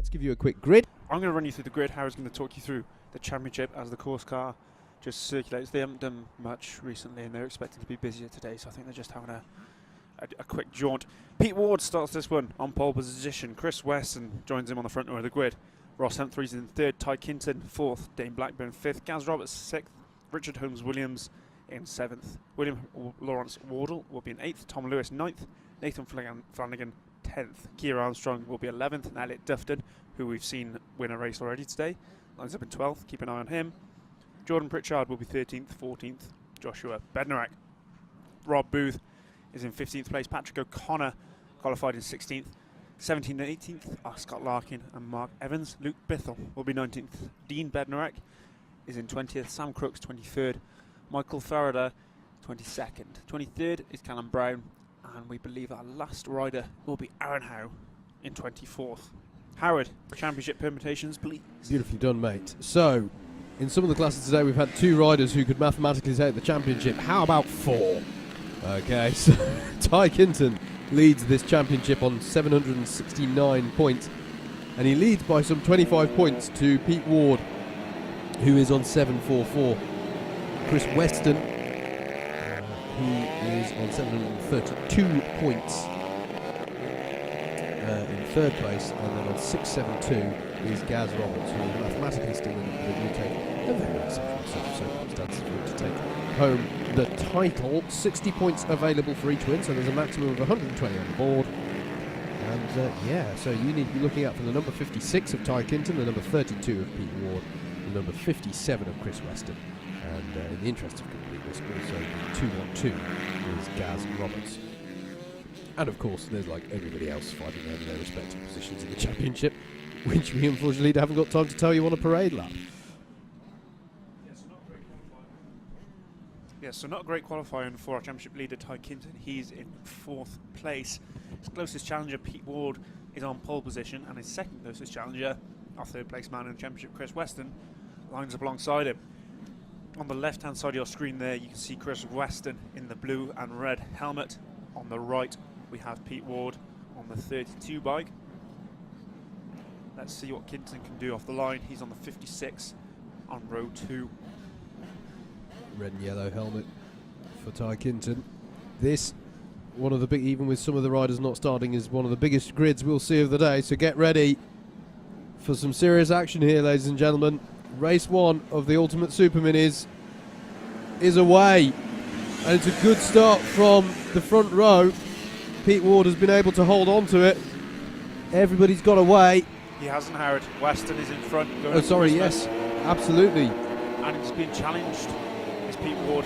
let's give you a quick grid. I'm going to run you through the grid. Howard's going to talk you through the championship as the course car just circulates. They haven't done much recently and they're expecting to be busier today, so I think they're just having a quick jaunt. Pete Ward starts this one on pole position. Chris Weston joins him on the front row of the grid. Ross Humphries in third, Ty Kinton fourth, Dane Blackburn fifth, Gaz Roberts sixth, Richard Holmes Williams in seventh. William Lawrence Wardle will be in eighth, Tom Lewis ninth, Nathan Flanagan 10th. Keir Armstrong will be 11th, and Elliot Dufton, who we've seen win a race already today, lines up in 12th. Keep an eye on him. Jordan Pritchard will be 13th, 14th. Joshua Bednarak. Rob Booth is in 15th place. Patrick O'Connor qualified in 16th. 17th and 18th are Scott Larkin and Mark Evans. Luke Bithell will be 19th. Dean Bednarak is in 20th. Sam Crooks 23rd. Michael Farrader 22nd. 23rd is Callum Brown. And we believe our last rider will be Aaron Howe in 24th. Howard, championship permutations, please. Beautifully done, mate. So, in some of the classes today, we've had 2 riders who could mathematically take the championship. How about 4? Okay, so Ty Kinton leads this championship on 769 points. And he leads by some 25 points to Pete Ward, who is on 744. Chris Weston, who is on 732 points in third place, and then on 672 is Gaz Roberts, who is mathematically still in the UK. A very exceptional circumstances for him to take home the title. 60 points available for each win, so there's a maximum of 120 on the board. And yeah, so you need to be looking out for the number 56 of Ty Kinton, the number 32 of Pete Ward, the number 57 of Chris Weston. And in the interest of completeness, also the 212 is Gaz Roberts. And of course, there's like everybody else fighting over their respective positions in the championship, which we unfortunately haven't got time to tell you on a parade lap. Yes, so not a great qualifying for our championship leader, Ty Kinton. He's in 4th place. His closest challenger, Pete Ward, is on pole position, and his second closest challenger, our 3rd place man in the championship, Chris Weston, lines up alongside him. On the left-hand side of your screen there, you can see Chris Weston in the blue and red helmet. On the right, we have Pete Ward on the 32 bike. Let's see what Kinton can do off the line. He's on the 56 on row 2. Red and yellow helmet for Ty Kinton. This, one of the big, even with some of the riders not starting, is one of the biggest grids we'll see of the day. So get ready for some serious action here, ladies and gentlemen. Race 1 of the Ultimate Superminis is away, and it's a good start from the front row. Pete Ward has been able to hold on to it. Everybody's got away. He hasn't, Howard. Weston is in front. Oh, sorry, yes, absolutely. And he's being challenged. It's Pete Ward.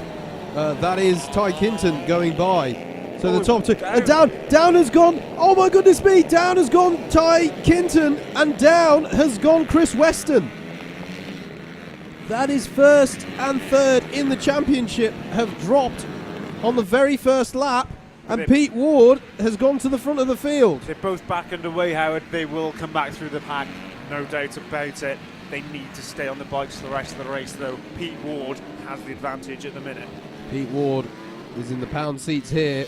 That is Ty Kinton going by. So the top 2. Down has gone. Oh my goodness me! Down has gone Ty Kinton, and down has gone Chris Weston. That is 1st and 3rd in the championship have dropped on the very first lap, and Pete Ward has gone to the front of the field. They're both back underway, Howard. They will come back through the pack, no doubt about it. They need to stay on the bikes for the rest of the race, though. Pete Ward has the advantage at the minute. Pete Ward is in the pound seats here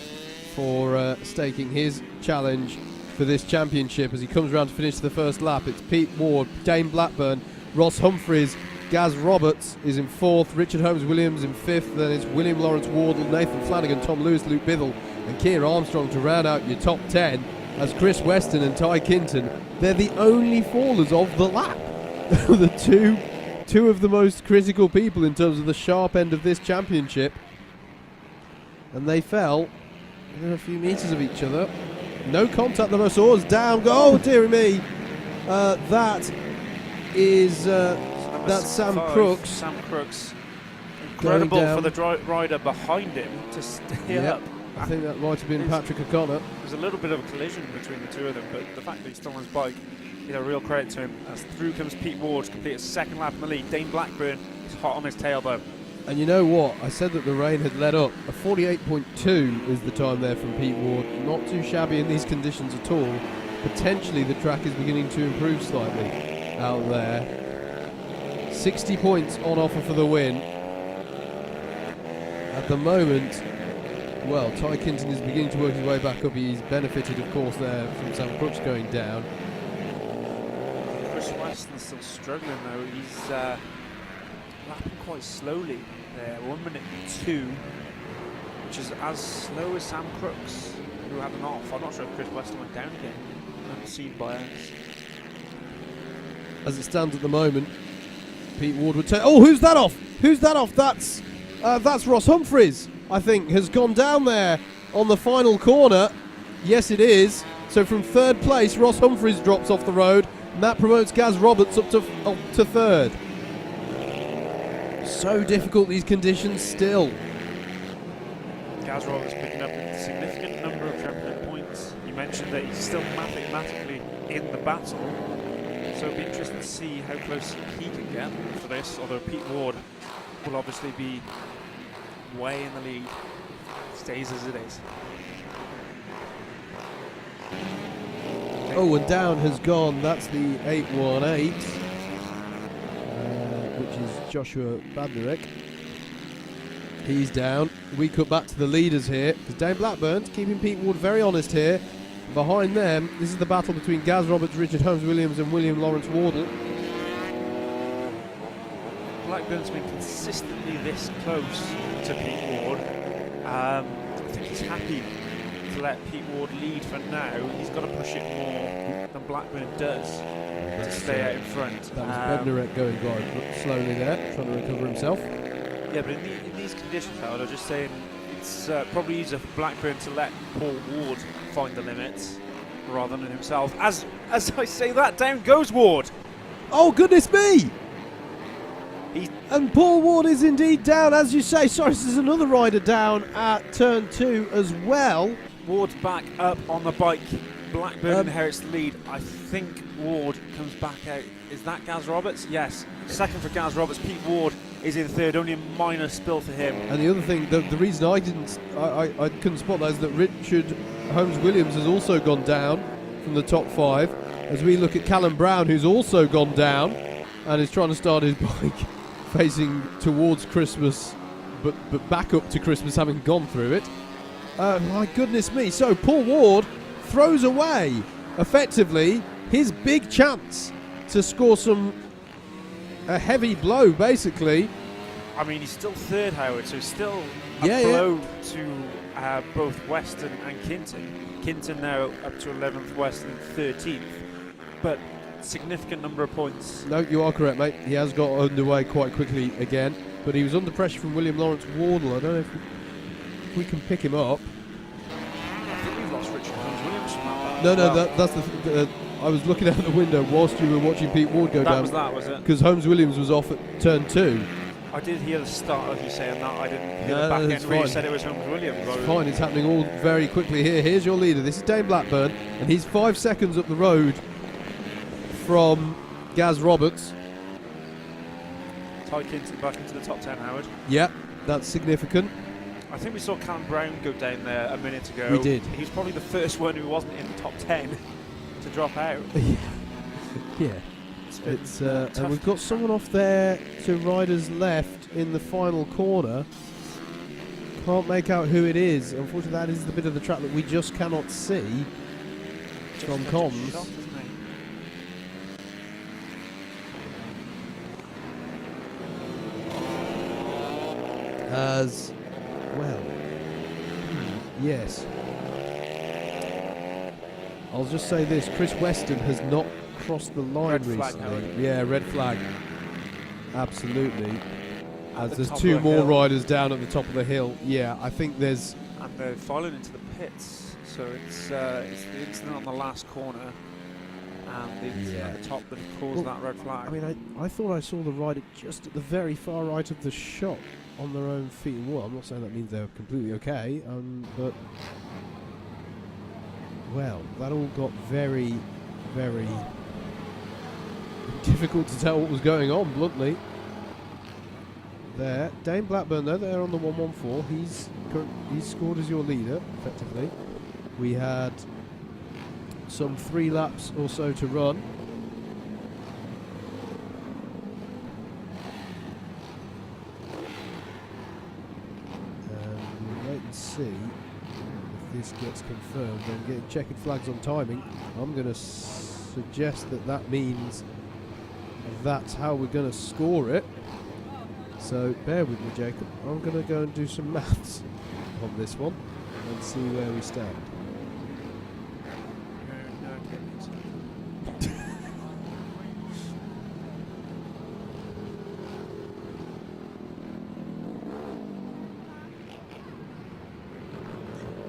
for staking his challenge for this championship as he comes around to finish the first lap. It's Pete Ward, Dane Blackburn, Ross Humphries, Gaz Roberts is in 4th, Richard Holmes Williams in 5th, then it's William Lawrence Wardle, Nathan Flanagan, Tom Lewis, Luke Bithell and Keir Armstrong to round out your top 10 as Chris Weston and Ty Kinton, they're the only fallers of the lap. The two of the most critical people in terms of the sharp end of this championship, and they fell within a few metres of each other. No contact, the Rossors down. Oh dear me, that is that's Sam Crooks. Sam Crooks, incredible for the rider behind him to stay up. I think that might have been Patrick O'Connor. There's a little bit of a collision between the two of them, but the fact that he's still on his bike is a real credit to him. As through comes Pete Ward to complete a 2nd lap in the lead. Dane Blackburn is hot on his tail though. And you know what? I said that the rain had let up. A 48.2 is the time there from Pete Ward. Not too shabby in these conditions at all. Potentially the track is beginning to improve slightly out there. 60 points on offer for the win. At the moment, well, Ty Kinton is beginning to work his way back up. He's benefited, of course, there from Sam Crooks going down. Chris Weston's still struggling though. He's lapping quite slowly there, 1 minute 2, which is as slow as Sam Crooks, who had an off. I'm not sure if Chris Weston went down again. Unseen by us. As it stands at the moment, Pete Ward would take. Oh, who's that off? Who's that off? That's Ross Humphries, I think, has gone down there on the final corner. Yes, it is. So from third place, Ross Humphries drops off the road, and that promotes Gaz Roberts up to third. So difficult, these conditions still. Gaz Roberts picking up a significant number of championship points. You mentioned that he's still mathematically in the battle. So it'll be interesting to see how close he can get for this, although Pete Ward will obviously be way in the lead. Stays as it is. Oh, and down has gone. That's the 818, which is Joshua Badnarek. He's down. We cut back to the leaders here, because Dane Blackburn's keeping Pete Ward very honest here. Behind them, this is the battle between Gaz Roberts, Richard Holmes-Williams and William Lawrence Wardle. Blackburn's been consistently this close to Pete Ward. I think he's happy to let Pete Ward lead for now. He's got to push it more than Blackburn does to stay out in front. That was Bednarek going quite slowly there, trying to recover himself. Yeah, but in these conditions, Howard, I'm just saying it's probably easier for Blackburn to let Paul Ward find the limits rather than himself. As I say that, down goes Ward. Oh, goodness me! And Paul Ward is indeed down, as you say. Sorry, there's another rider down at turn 2 as well. Ward's back up on the bike. Blackburn inherits the lead. I think Ward comes back out. Is that Gaz Roberts? Yes. Second for Gaz Roberts. Pete Ward is in third. Only a minor spill for him. And the other thing, the reason I couldn't spot that is that Richard Holmes-Williams has also gone down from the top 5. As we look at Callum Brown, who's also gone down and is trying to start his bike facing towards Christmas, but back up to Christmas, having gone through it. My goodness me. So Paul Ward throws away, effectively, his big chance to score a heavy blow, basically. I mean, he's still third, Howard, so he's still a blow to both Weston and Kinton. Kinton now up to 11th, Weston 13th. But significant number of points. No, you are correct, mate. He has got underway quite quickly again, but he was under pressure from William Lawrence Wardle. I don't know if we can pick him up. I think we've lost Richard Holmes-Williams from that. No, that's the I was looking out the window whilst you were watching Pete Ward go down. That was it? Because Holmes-Williams was off at turn 2. I did hear the start of you saying that. I didn't hear the back end where you said it was Holmes-Williams. It's fine, it's happening all very quickly here. Here's your leader. This is Dane Blackburn, and he's 5 seconds up the road from Gaz Roberts. Ty Kinton back into the top 10, Howard. Yeah, that's significant. I think we saw Callum Brown go down there a minute ago. We did. He was probably the first one who wasn't in the top 10 to drop out. Yeah. It's and we've got someone off there to riders left in the final corner. Can't make out who it is. Unfortunately, that is the bit of the track that we just cannot see from comms. As well. Yes. I'll just say this, Chris Weston has not crossed the line recently. Yeah, red flag. Absolutely. As there's 2 more riders down at the top of the hill. Yeah, I think there's... And they're falling into the pits. So it's the incident on the last corner. And the incident at the top that caused that red flag. I mean, I thought I saw the rider just at the very far right of the shot on their own feet. Well, I'm not saying that means they're completely okay, but... Well, that all got very, very difficult to tell what was going on, bluntly. There, Dane Blackburn, though, there on the 114. He's scored as your leader, effectively. We had some 3 laps or so to run. We'll wait and see if this gets confirmed. I'm getting checkered flags on timing. I'm going to suggest that means that's how we're going to score it. So bear with me, Jacob. I'm going to go and do some maths on this one and see where we stand.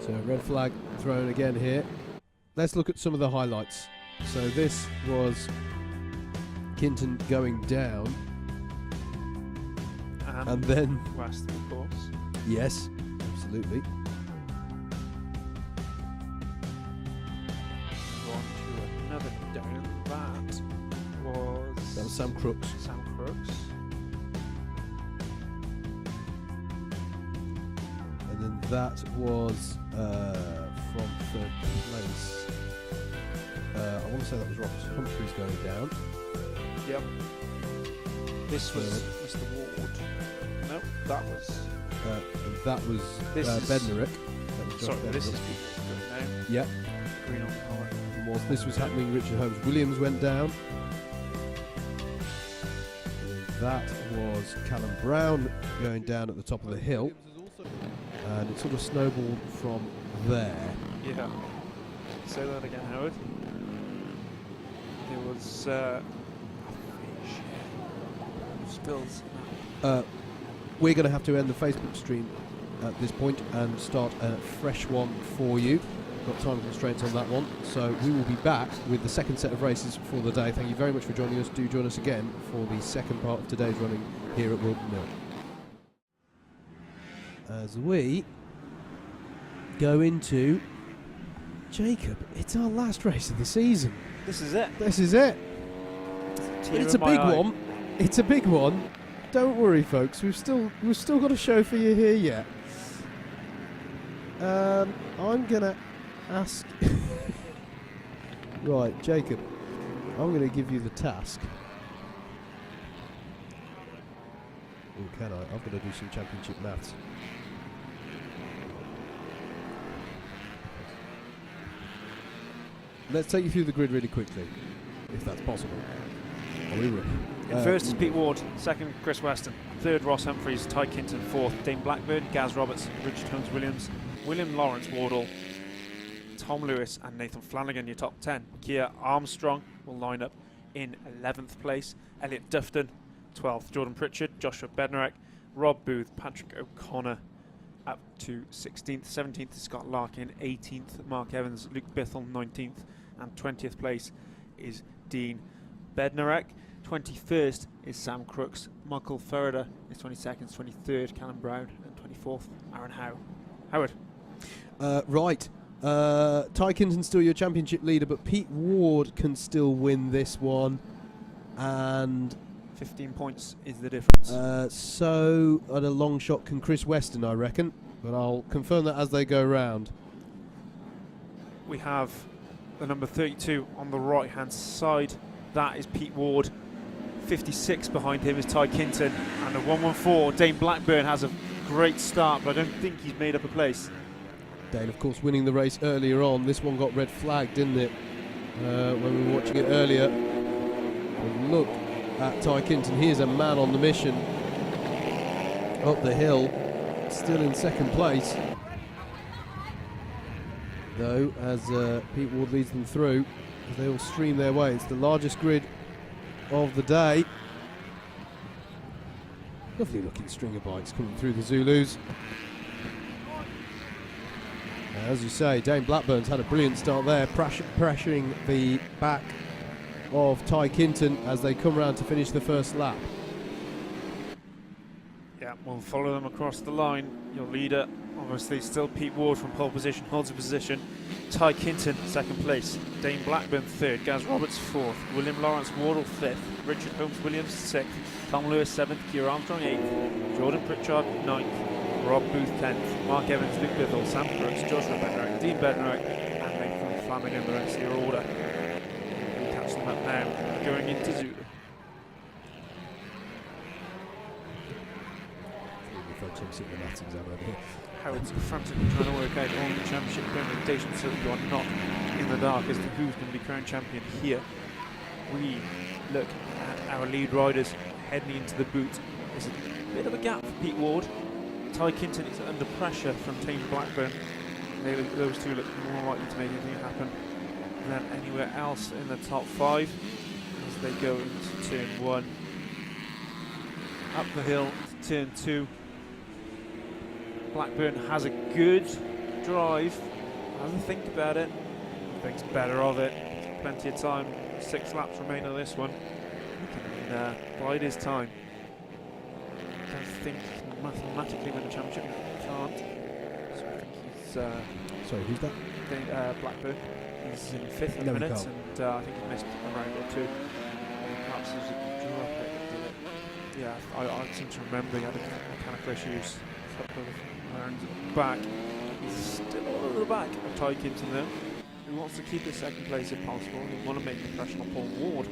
So red flag thrown again here. Let's look at some of the highlights. So this was Kinton going down. And then West, of course. Yes, absolutely. On to another down. That was Sam Crooks. Sam Crooks. And then that was from third place. I want to say that was Ross Humphreys going down. Yep. This was Mr. Ward. No, that was. And that was Bednarek. Sorry, this is people going down. Yep. Green on the collar. This was happening. Richard Holmes Williams went down. And that was Callum Brown going down at the top of the hill. And it sort of snowballed from there. Yeah. Say that again, Howard. There was spills. We're going to have to end the Facebook stream at this point and start a fresh one for you. Got time constraints on that one, so we will be back with the second set of races for the day. Thank you very much for joining us. Do join us again for the second part of today's running here at Whilton Mill. As we go into Jacob, it's our last race of the season. This is it. This is it. It's a big one. It's a big one. Don't worry, folks. We've still got a show for you here yet. I'm gonna ask. Right, Jacob. I'm gonna give you the task. Oh, can I? I've got to do some championship maths. Let's take you through the grid really quickly, if that's possible. In first is Pete Ward, second Chris Weston, third Ross Humphreys, Ty Kinton, fourth Dane Blackburn, Gaz Roberts, Richard Holmes Williams, William Lawrence Wardle, Tom Lewis and Nathan Flanagan, your top 10. Kia Armstrong will line up in 11th place, Elliot Dufton 12th, Jordan Pritchard, Joshua Bednarek, Rob Booth, Patrick O'Connor up to 16th, 17th is Scott Larkin, 18th Mark Evans, Luke Bithell 19th, and 20th place is Dean Bednarek. 21st is Sam Crooks, Michael Ferreder is 22nd, 23rd Callum Brown, and 24th Aaron Howe. Howard. Right. Ty Kinton's still your championship leader, but Pete Ward can still win this one, and 15 points is the difference. So at a long shot can Chris Weston, I reckon, but I'll confirm that as they go round. We have the number 32 on the right hand side. That is Pete Ward. 56 behind him is Ty Kinton, and a 114. Dane Blackburn has a great start, but I don't think he's made up a place. Dane, of course, winning the race earlier on. This one got red flagged, didn't it? When we were watching it earlier. But look at Ty Kinton. He is a man on the mission. Up the hill, still in second place. Though, as Pete Ward leads them through, as they all stream their way. It's the largest grid of the day. Lovely looking string of bikes coming through the Zulus. As you say, Dane Blackburn's had a brilliant start there, pressuring the back of Ty Kinton as they come round to finish the first lap. Yeah, we'll follow them across the line. Your leader, obviously, still Pete Ward from pole position, holds a position. Ty Kinton, second place. Dane Blackburn, third. Gaz Roberts, fourth. William Lawrence Wardle, fifth. Richard Holmes Williams, sixth. Tom Lewis, seventh. Keir Armstrong, eighth. Jordan Pritchard, ninth. Rob Booth, 10th. Mark Evans, Luke Bithell, Sam Crooks, Joshua Bednarek, Dean Bednarek, and Nathan Flanagan, the rest of your order. We'll catch them up now, going into Zulu. Howard's frantically trying to work out all the championship permutations so that you are not in the dark as to who's going to be crowned champion here. We look at our lead riders heading into the boot. There's a bit of a gap for Pete Ward. Ty Kinton is under pressure from Tame Blackburn. Those two look more likely to make anything happen than anywhere else in the top 5 as they go into turn 1. Up the hill to turn 2. Blackburn has a good drive. Has a think about it. Thinks better of it. Plenty of time. 6 laps remain on this one. He can bide his time. I don't think he can mathematically win the championship. He can't. So I think he's. Sorry, who's that? Blackburn. He's in 5th at the minute, and I think he missed a round or 2. Perhaps there's a drop it that did it. Yeah, I seem to remember he had mechanical issues a couple of rounds back. He's still a little back of Ty Kinton though. He wants to keep his 2nd place if possible. He wants to make the impression on Paul Ward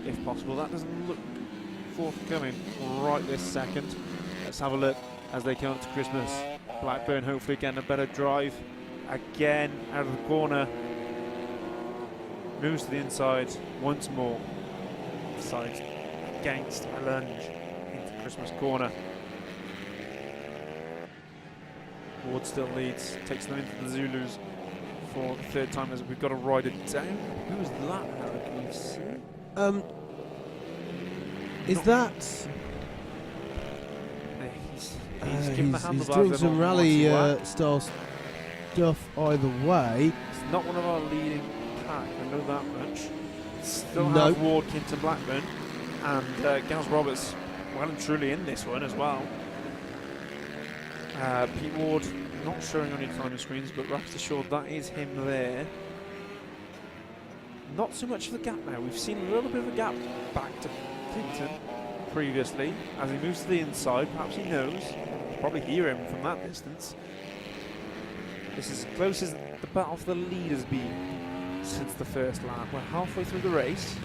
if possible. That doesn't look forthcoming right this second. Let's have a look as they come up to Christmas. Blackburn hopefully getting a better drive. Again out of the corner. Moves to the inside once more. Side against a lunge into Christmas corner. Ward still leads, takes them into the Zulus for the 3rd time as we've got to ride it down. Who's that, Harry? Can you see? Is that? He's doing some rally style stuff either way. It's not one of our leading pack, I know that much. Still have Ward, Kinton, Blackburn, and Gaz Roberts well and truly in this one as well. Pete Ward not showing on your timing screens, but rest assured that is him there. Not so much of a gap now. We've seen a little bit of a gap back to Kinton previously. As he moves to the inside, perhaps he knows. You probably hear him from that distance. This is as close as the battle for the lead has been since the 1st lap. We're halfway through the race.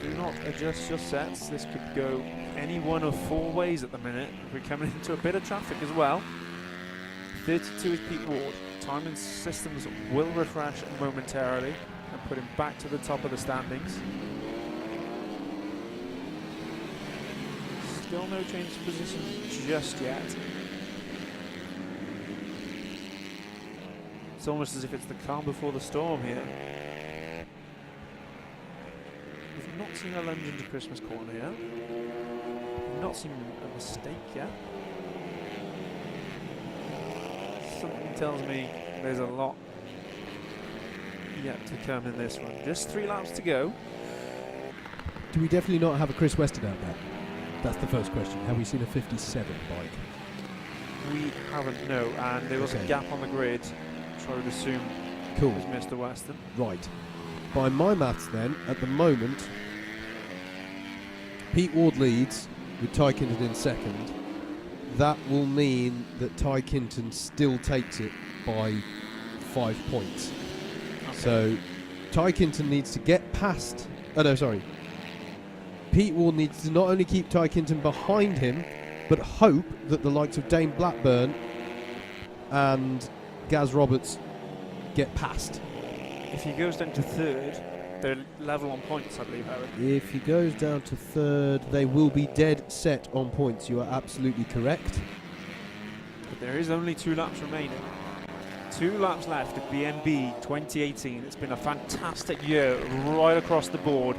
Do not adjust your sets. This could go any one of 4 ways at the minute. We're coming into a bit of traffic as well. 32 is Pete Ward. Timing systems will refresh momentarily and put him back to the top of the standings. Still no change of position just yet. It's almost as if it's the calm before the storm here. We've not seen a lunge into Christmas corner yet. We've not seen a mistake yet. Something tells me there's a lot yet to come in this one. Just 3 laps to go. Do we definitely not have a Chris Weston out there? That's the first question. Have we seen a 57 bike? We haven't, no. And there was a gap on the grid, which I would assume was Mr. Weston. Right. By my maths then, at the moment, Pete Ward leads with Ty Kinton in 2nd. That will mean that Ty Kinton still takes it by 5 points. Okay. So Ty Kinton needs to get past... Pete Ward needs to not only keep Ty Kinton behind him, but hope that the likes of Dane Blackburn and Gaz Roberts get past. If he goes down to 3rd, they're level on points, I believe, Harry. If he goes down to 3rd, they will be dead set on points. You are absolutely correct. But there is only 2 laps remaining. 2 laps left at BMB 2018. It's been a fantastic year right across the board,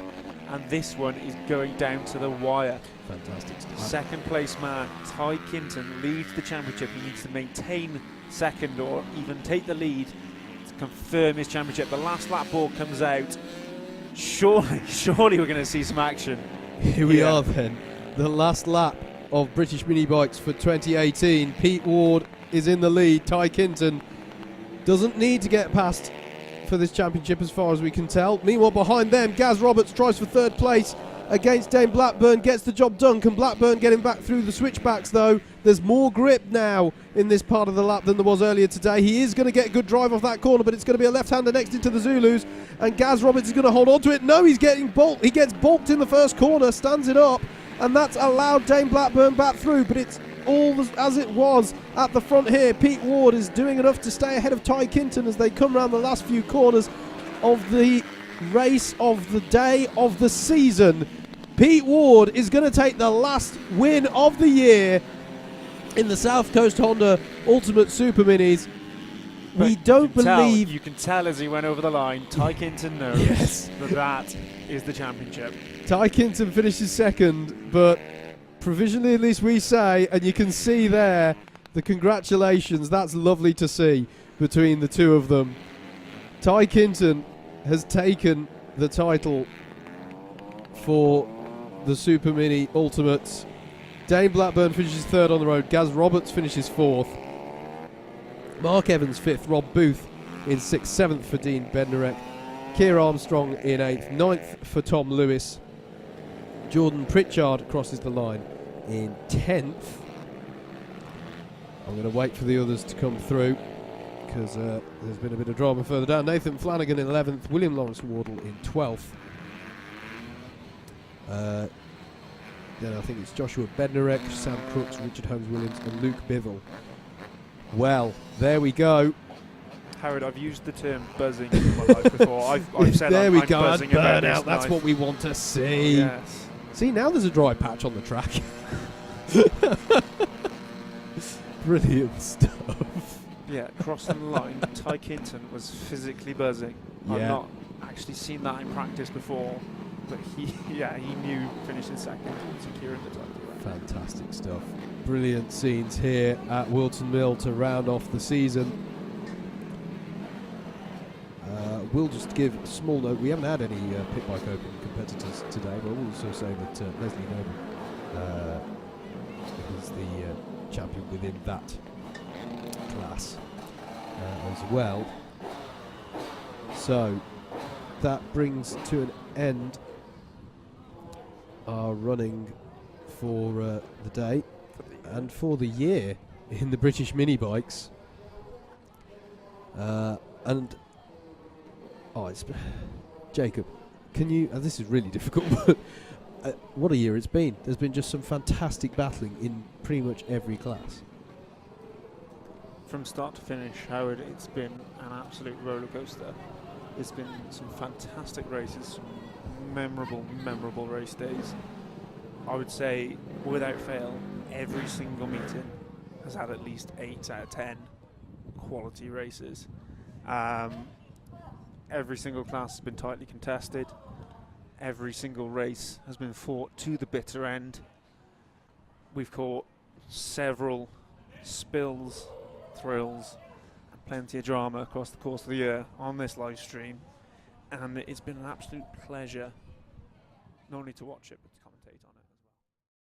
and this one is going down to the wire. Fantastic stuff. 2nd place man, Ty Kinton, leads the championship. He needs to maintain 2nd or even take the lead to confirm his championship. The last lap ball comes out. Surely we're going to see some action. Here we are then. The last lap of British mini bikes for 2018. Pete Ward is in the lead. Ty Kinton doesn't need to get past for this championship as far as we can tell. Meanwhile, behind them, Gaz Roberts tries for 3rd place against Dane Blackburn, gets the job done. Can Blackburn get him back through the switchbacks though? There's more grip now in this part of the lap than there was earlier today. He is going to get a good drive off that corner, but it's going to be a left-hander next into the Zulus, and Gaz Roberts is going to hold on to it. No, he's getting bulked. He gets bulked in the 1st corner, stands it up, and that's allowed Dane Blackburn back through, but it's all as it was at the front here. Pete Ward is doing enough to stay ahead of Ty Kinton as they come around the last few corners of the race of the day of the season. Pete Ward is going to take the last win of the year in the South Coast Honda Ultimate Super Minis. We don't believe... You can tell as he went over the line, Ty Kinton knows that is the championship. Ty Kinton finishes second, but provisionally at least we say, and you can see there, the congratulations. That's lovely to see between the two of them. Ty Kinton has taken the title for the Super Mini Ultimates. Dane Blackburn finishes third on the road. Gaz Roberts finishes fourth. Mark Evans fifth. Rob Booth in sixth. Seventh for Dean Bednarek. Keir Armstrong in eighth. Ninth for Tom Lewis. Jordan Pritchard crosses the line in 10th. I'm going to wait for the others to come through because there's been a bit of drama further down. Nathan Flanagan in 11th. William Lawrence Wardle in 12th. Then I think it's Joshua Bednarek, Sam Crooks, Richard Holmes-Williams and Luke Bivell. Well, there we go. Howard, I've used the term buzzing in my life before. I've said there I'm we go, buzzing burn about out. That's what we want to see. Yes. See, now there's a dry patch on the track. Brilliant stuff. Yeah, crossing the line, Ty Kinton was physically buzzing. Yeah. I've not actually seen that in practice before, but he knew finishing second and securing the title. Fantastic stuff. Brilliant scenes here at Whilton Mill to round off the season. We'll just give a small note. We haven't had any Pit Bike Open competitors today, but we'll also say that Leslie Noble is the champion within that class as well. So that brings to an end our running for the day and for the year in the British mini bikes. And it's Jacob, can you, and this is really difficult, but what a year it's been. There's been just some fantastic battling in pretty much every class. From start to finish, Howard, it's been an absolute roller coaster. There's been some fantastic races, some memorable race days. I would say, without fail, every single meeting has had at least 8 out of 10 quality races. Every single class has been tightly contested. Every single race has been fought to the bitter end. We've caught several spills, thrills, and plenty of drama across the course of the year on this live stream. And it's been an absolute pleasure not only to watch it, but to